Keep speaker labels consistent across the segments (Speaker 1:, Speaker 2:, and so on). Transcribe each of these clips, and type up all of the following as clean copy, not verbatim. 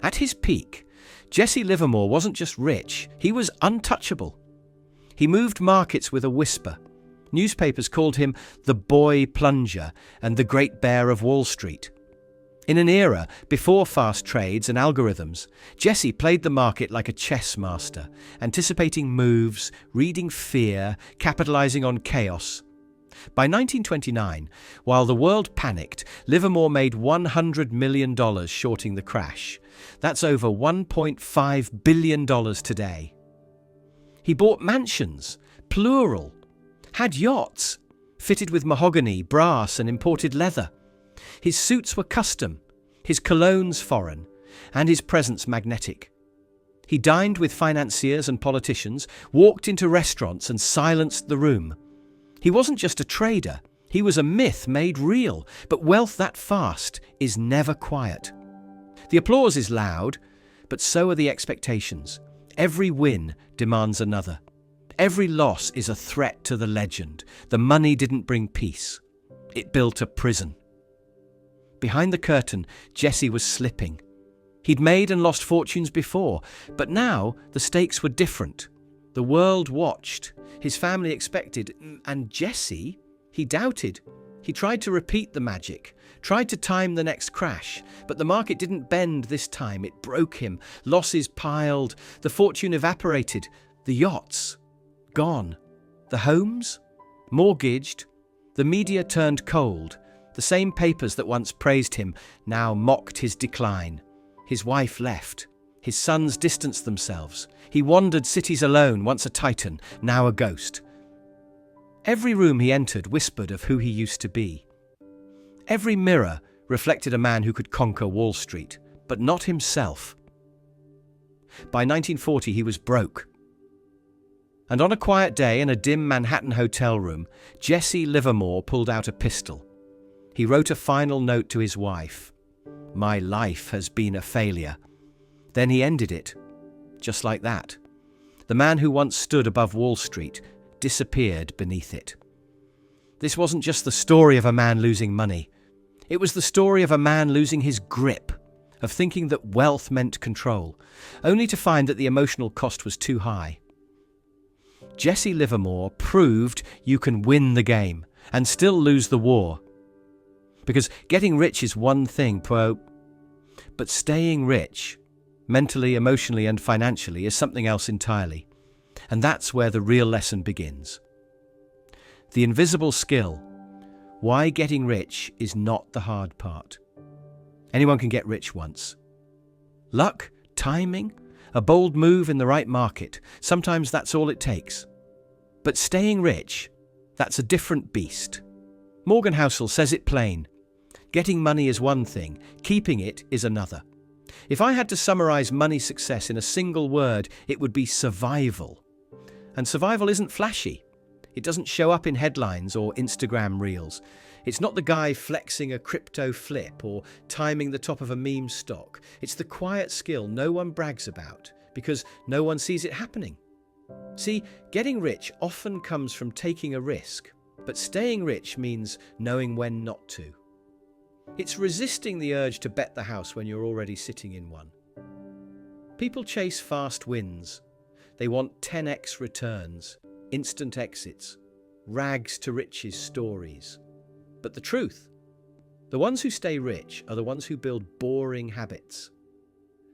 Speaker 1: At his peak, Jesse Livermore wasn't just rich, he was untouchable. He moved markets with a whisper. Newspapers called him the boy plunger and the great bear of Wall Street. In an era before fast trades and algorithms, Jesse played the market like a chess master, anticipating moves, reading fear, capitalizing on chaos. By 1929, while the world panicked, Livermore made $100 million shorting the crash. That's over $1.5 billion today. He bought mansions, plural, had yachts, fitted with mahogany, brass and imported leather. His suits were custom, his colognes foreign, and his presence magnetic. He dined with financiers and politicians, walked into restaurants and silenced the room. He wasn't just a trader, he was a myth made real, but wealth that fast is never quiet. The applause is loud, but so are the expectations. Every win demands another. Every loss is a threat to the legend. The money didn't bring peace. It built a prison. Behind the curtain, Jesse was slipping. He'd made and lost fortunes before, but now the stakes were different. The world watched. His family expected, and Jesse, he doubted. He tried to repeat the magic, tried to time the next crash, but the market didn't bend this time. It broke him. Losses piled, the fortune evaporated, the yachts gone, the homes mortgaged, the media turned cold. The same papers that once praised him now mocked his decline. His wife left. His sons distanced themselves. He wandered cities alone, once a titan, now a ghost. Every room he entered whispered of who he used to be. Every mirror reflected a man who could conquer Wall Street, but not himself. By 1940, he was broke. And on a quiet day in a dim Manhattan hotel room, Jesse Livermore pulled out a pistol. He wrote a final note to his wife. "My life has been a failure." Then he ended it, just like that. The man who once stood above Wall Street disappeared beneath it. This wasn't just the story of a man losing money. It was the story of a man losing his grip, of thinking that wealth meant control, only to find that the emotional cost was too high. Jesse Livermore proved you can win the game and still lose the war. Because getting rich is one thing, but staying rich, mentally, emotionally and financially, is something else entirely. And that's where the real lesson begins. The invisible skill. Why getting rich is not the hard part. Anyone can get rich once. Luck, timing, a bold move in the right market, sometimes that's all it takes. But staying rich, that's a different beast. Morgan Housel says it plain. Getting money is one thing, keeping it is another. If I had to summarize money success in a single word, it would be survival. And survival isn't flashy. It doesn't show up in headlines or Instagram reels. It's not the guy flexing a crypto flip or timing the top of a meme stock. It's the quiet skill no one brags about because no one sees it happening. See, getting rich often comes from taking a risk, but staying rich means knowing when not to. It's resisting the urge to bet the house when you're already sitting in one. People chase fast wins. They want 10x returns, instant exits, rags to riches stories. But the truth, the ones who stay rich are the ones who build boring habits.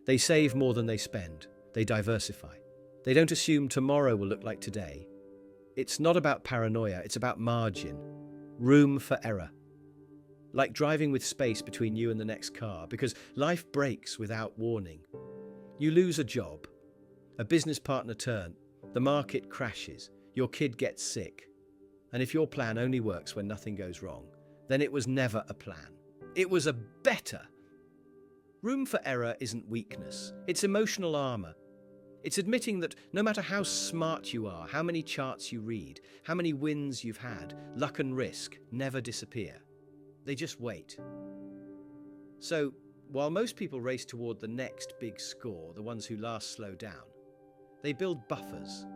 Speaker 1: They save more than they spend. They diversify. They don't assume tomorrow will look like today. It's not about paranoia, it's about margin, room for error. Like driving with space between you and the next car, because life breaks without warning. You lose a job, a business partner turns, the market crashes, your kid gets sick. And if your plan only works when nothing goes wrong, then it was never a plan. It was a better. Room for error isn't weakness, it's emotional armor. It's admitting that no matter how smart you are, how many charts you read, how many wins you've had, luck and risk never disappear. They just wait. So, while most people race toward the next big score, the ones who last slow down, they build buffers,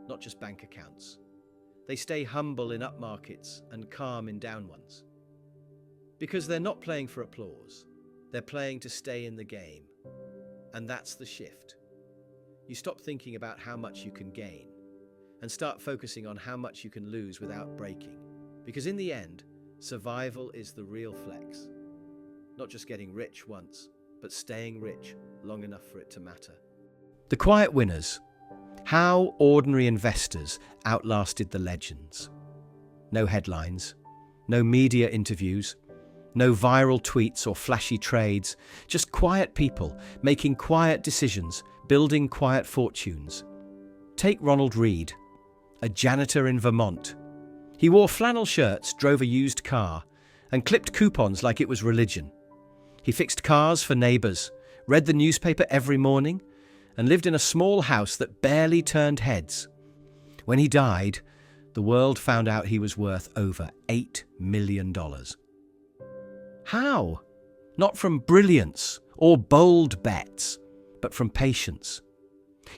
Speaker 1: not just bank accounts. They stay humble in up markets and calm in down ones. Because they're not playing for applause. They're playing to stay in the game. And that's the shift. You stop thinking about how much you can gain and start focusing on how much you can lose without breaking. Because in the end, survival is the real flex. Not just getting rich once, but staying rich long enough for it to matter. The quiet winners. How ordinary investors outlasted the legends. No headlines, no media interviews, no viral tweets or flashy trades, just quiet people making quiet decisions, building quiet fortunes. Take Ronald Read, a janitor in Vermont. He wore flannel shirts, drove a used car, and clipped coupons like it was religion. He fixed cars for neighbors, read the newspaper every morning, and lived in a small house that barely turned heads. When he died, the world found out he was worth over $8 million. How? Not from brilliance or bold bets, but from patience.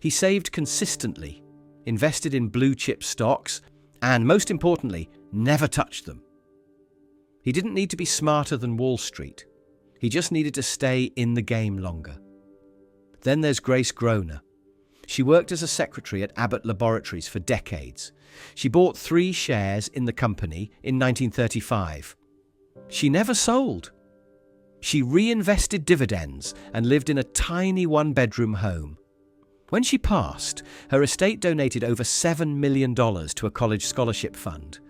Speaker 1: He saved consistently, invested in blue-chip stocks, and most importantly, never touched them. He didn't need to be smarter than Wall Street. He just needed to stay in the game longer. Then there's Grace Groner. She worked as a secretary at Abbott Laboratories for decades. She bought 3 shares in the company in 1935. She never sold. She reinvested dividends and lived in a tiny 1-bedroom home. When she passed, her estate donated over $7 million to a college scholarship fund.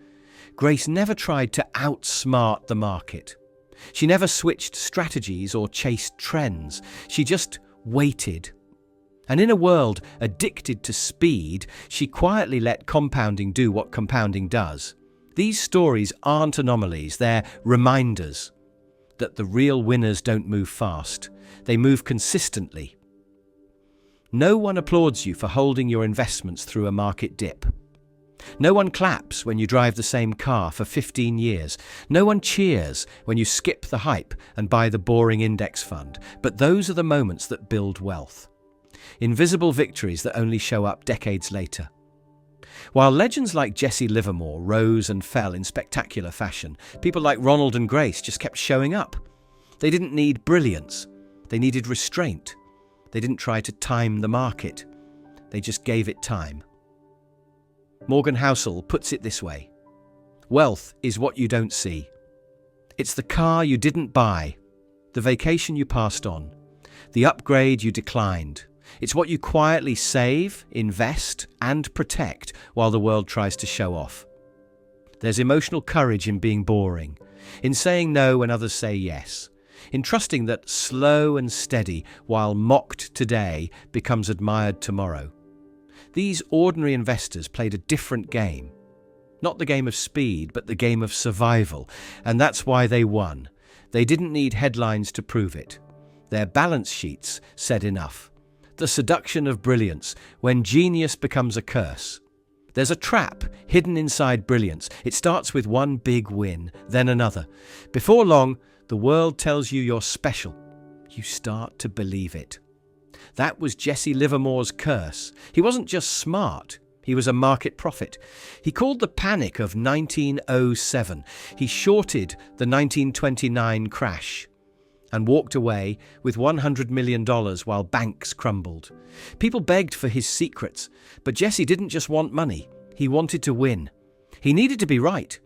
Speaker 1: Grace never tried to outsmart the market. She never switched strategies or chased trends. She just waited. And in a world addicted to speed, she quietly let compounding do what compounding does. These stories aren't anomalies, they're reminders that the real winners don't move fast, they move consistently. No one applauds you for holding your investments through a market dip. No one claps when you drive the same car for 15 years. No one cheers when you skip the hype and buy the boring index fund. But those are the moments that build wealth. Invisible victories that only show up decades later. While legends like Jesse Livermore rose and fell in spectacular fashion, people like Ronald and Grace just kept showing up. They didn't need brilliance. They needed restraint. They didn't try to time the market. They just gave it time. Morgan Housel puts it this way: wealth is what you don't see. It's the car you didn't buy, the vacation you passed on, the upgrade you declined. It's what you quietly save, invest, and protect while the world tries to show off. There's emotional courage in being boring, in saying no when others say yes, in trusting that slow and steady, while mocked today, becomes admired tomorrow. These ordinary investors played a different game. Not the game of speed, but the game of survival. And that's why they won. They didn't need headlines to prove it. Their balance sheets said enough. The seduction of brilliance, when genius becomes a curse. There's a trap hidden inside brilliance. It starts with one big win, then another. Before long, the world tells you you're special. You start to believe it. That was Jesse Livermore's curse. He wasn't just smart, he was a market prophet. He called the panic of 1907. He shorted the 1929 crash and walked away with $100 million while banks crumbled. People begged for his secrets, but Jesse didn't just want money, he wanted to win. He needed to be right.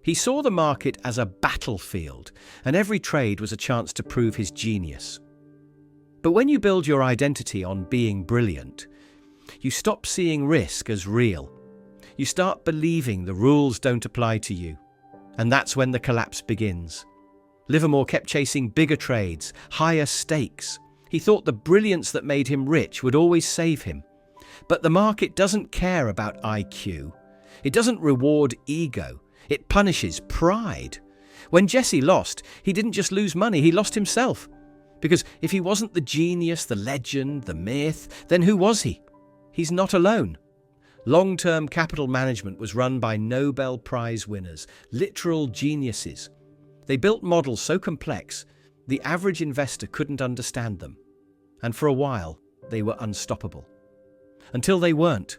Speaker 1: He saw the market as a battlefield, and every trade was a chance to prove his genius. But when you build your identity on being brilliant, you stop seeing risk as real. You start believing the rules don't apply to you. And that's when the collapse begins. Livermore kept chasing bigger trades, higher stakes. He thought the brilliance that made him rich would always save him. But the market doesn't care about IQ. It doesn't reward ego. It punishes pride. When Jesse lost, he didn't just lose money, he lost himself. Because if he wasn't the genius, the legend, the myth, then who was he? He's not alone. Long-term capital management was run by Nobel Prize winners, literal geniuses. They built models so complex, the average investor couldn't understand them. And for a while, they were unstoppable. Until they weren't.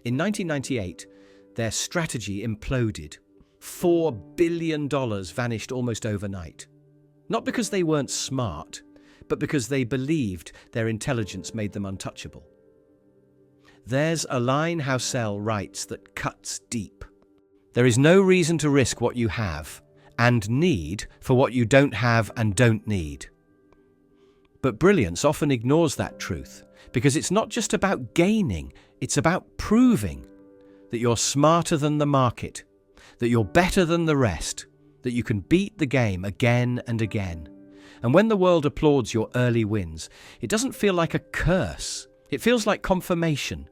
Speaker 1: In 1998, their strategy imploded. $4 billion vanished almost overnight. Not because they weren't smart, but because they believed their intelligence made them untouchable. There's a line Housel writes that cuts deep. There is no reason to risk what you have and need for what you don't have and don't need. But brilliance often ignores that truth because it's not just about gaining, it's about proving that you're smarter than the market, that you're better than the rest, that you can beat the game again and again. And when the world applauds your early wins, it doesn't feel like a curse. It feels like confirmation.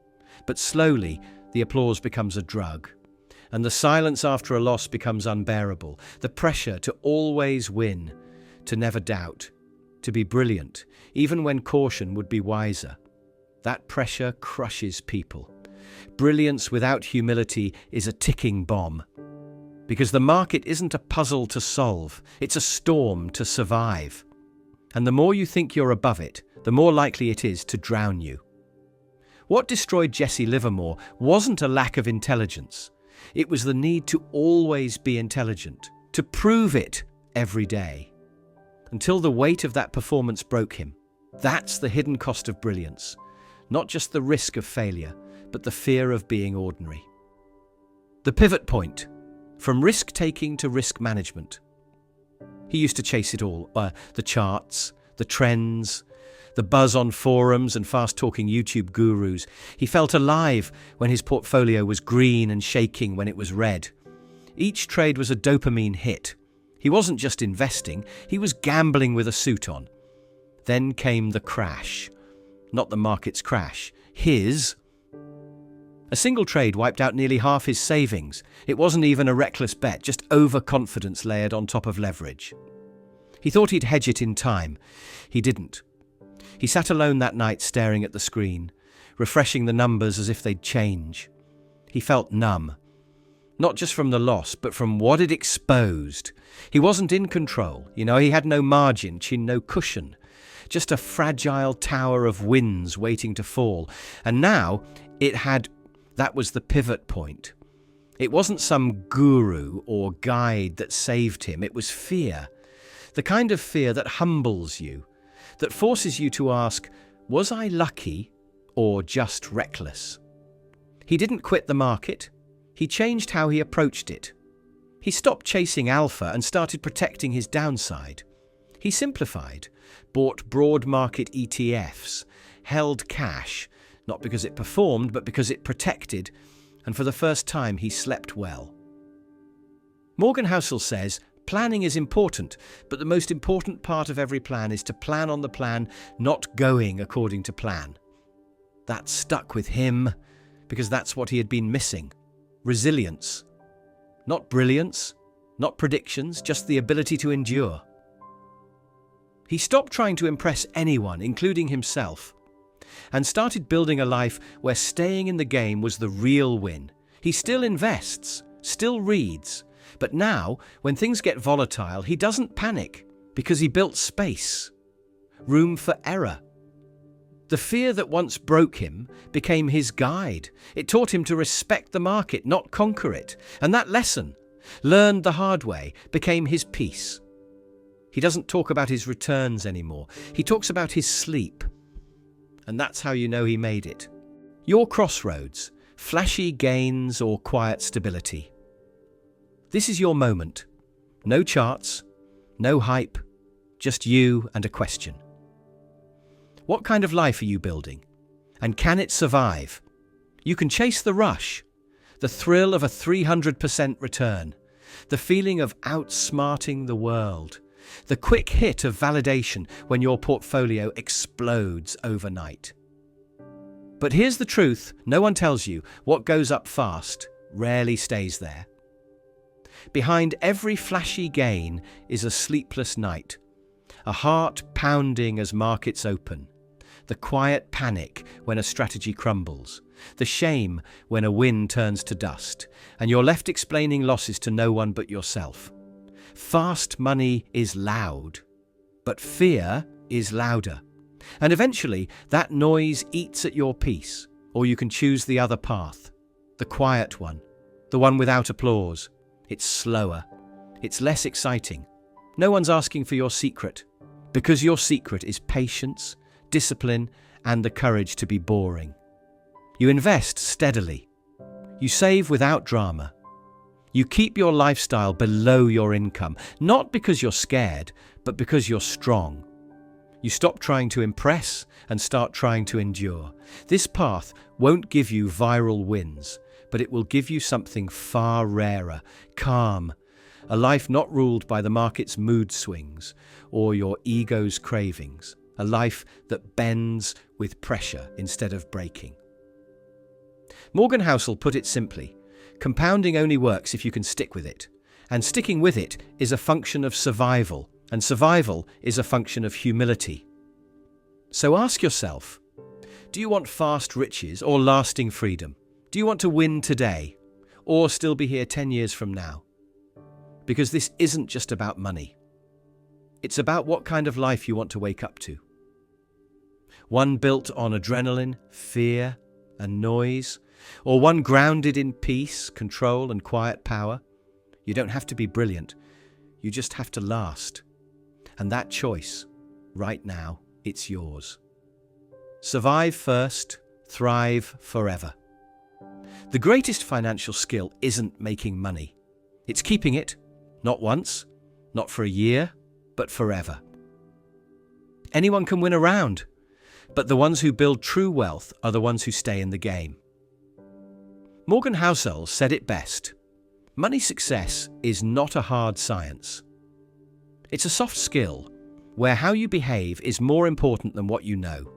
Speaker 1: But slowly, the applause becomes a drug. And the silence after a loss becomes unbearable. The pressure to always win, to never doubt, to be brilliant, even when caution would be wiser. That pressure crushes people. Brilliance without humility is a ticking bomb. Because the market isn't a puzzle to solve, it's a storm to survive. And the more you think you're above it, the more likely it is to drown you. What destroyed Jesse Livermore wasn't a lack of intelligence. It was the need to always be intelligent, to prove it every day. Until the weight of that performance broke him. That's the hidden cost of brilliance. Not just the risk of failure, but the fear of being ordinary. The pivot point. From risk-taking to risk management. He used to chase it all, the charts, the trends, the buzz on forums and fast-talking YouTube gurus. He felt alive when his portfolio was green and shaking when it was red. Each trade was a dopamine hit. He wasn't just investing, he was gambling with a suit on. Then came the crash. Not the market's crash, his. A single trade wiped out nearly half his savings. It wasn't even a reckless bet, just overconfidence layered on top of leverage. He thought he'd hedge it in time. He didn't. He sat alone that night staring at the screen, refreshing the numbers as if they'd change. He felt numb. Not just from the loss, but from what it exposed. He wasn't in control. He had no margin, no cushion. Just a fragile tower of winds waiting to fall. And now that was the pivot point. It wasn't some guru or guide that saved him. It was fear. The kind of fear that humbles you, that forces you to ask, was I lucky or just reckless? He didn't quit the market. He changed how he approached it. He stopped chasing alpha and started protecting his downside. He simplified, bought broad market ETFs, held cash, not because it performed, but because it protected, and for the first time he slept well. Morgan Housel says, planning is important, but the most important part of every plan is to plan on the plan, not going according to plan. That stuck with him, because that's what he had been missing. Resilience. Not brilliance, not predictions, just the ability to endure. He stopped trying to impress anyone, including himself, and started building a life where staying in the game was the real win. He still invests, still reads, but now, when things get volatile, he doesn't panic because he built space, room for error. The fear that once broke him became his guide. It taught him to respect the market, not conquer it. And that lesson, learned the hard way, became his peace. He doesn't talk about his returns anymore. He talks about his sleep. And that's how you know he made it. Your crossroads, flashy gains or quiet stability. This is your moment. No charts, no hype, just you and a question. What kind of life are you building? And can it survive? You can chase the rush, the thrill of a 300% return, the feeling of outsmarting the world, the quick hit of validation when your portfolio explodes overnight. But here's the truth, no one tells you, what goes up fast rarely stays there. Behind every flashy gain is a sleepless night, a heart pounding as markets open, the quiet panic when a strategy crumbles, the shame when a win turns to dust, and you're left explaining losses to no one but yourself. Fast money is loud, but fear is louder. And eventually, that noise eats at your peace, or you can choose the other path, the quiet one, the one without applause. It's slower. It's less exciting. No one's asking for your secret, Because your secret is patience, discipline, and the courage to be boring. You invest steadily. You save without drama. You keep your lifestyle below your income, not because you're scared, but because you're strong. You stop trying to impress and start trying to endure. This path won't give you viral wins, but it will give you something far rarer, calm, a life not ruled by the market's mood swings or your ego's cravings, a life that bends with pressure instead of breaking. Morgan Housel put it simply: compounding only works if you can stick with it, and sticking with it is a function of survival, and survival is a function of humility. So ask yourself, do you want fast riches or lasting freedom? Do you want to win today or still be here 10 years from now? Because this isn't just about money. It's about what kind of life you want to wake up to. One built on adrenaline, fear, and noise, or one grounded in peace, control, and quiet power. You don't have to be brilliant. You just have to last. And that choice, right now, it's yours. Survive first, thrive forever. The greatest financial skill isn't making money. It's keeping it, not once, not for a year, but forever. Anyone can win a round, but the ones who build true wealth are the ones who stay in the game. Morgan Housel said it best: money success is not a hard science. It's a soft skill where how you behave is more important than what you know.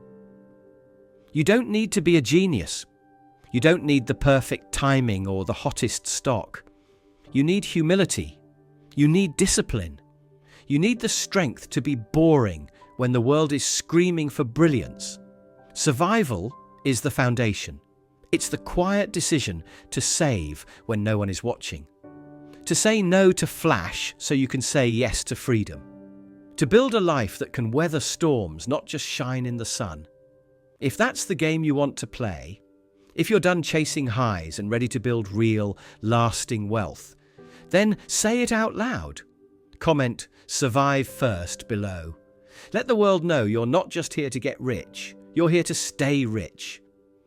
Speaker 1: You don't need to be a genius. You don't need the perfect timing or the hottest stock. You need humility. You need discipline. You need the strength to be boring when the world is screaming for brilliance. Survival is the foundation. It's the quiet decision to save when no one is watching. To say no to flash so you can say yes to freedom. To build a life that can weather storms, not just shine in the sun. If that's the game you want to play, if you're done chasing highs and ready to build real, lasting wealth, then say it out loud. Comment "survive first" below. Let the world know you're not just here to get rich, you're here to stay rich.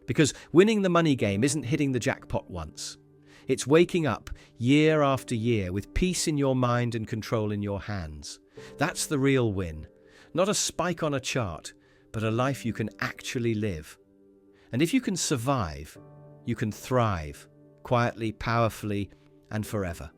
Speaker 1: Because winning the money game isn't hitting the jackpot once. It's waking up year after year with peace in your mind and control in your hands. That's the real win. Not a spike on a chart, but a life you can actually live. And if you can survive, you can thrive, quietly, powerfully, and forever.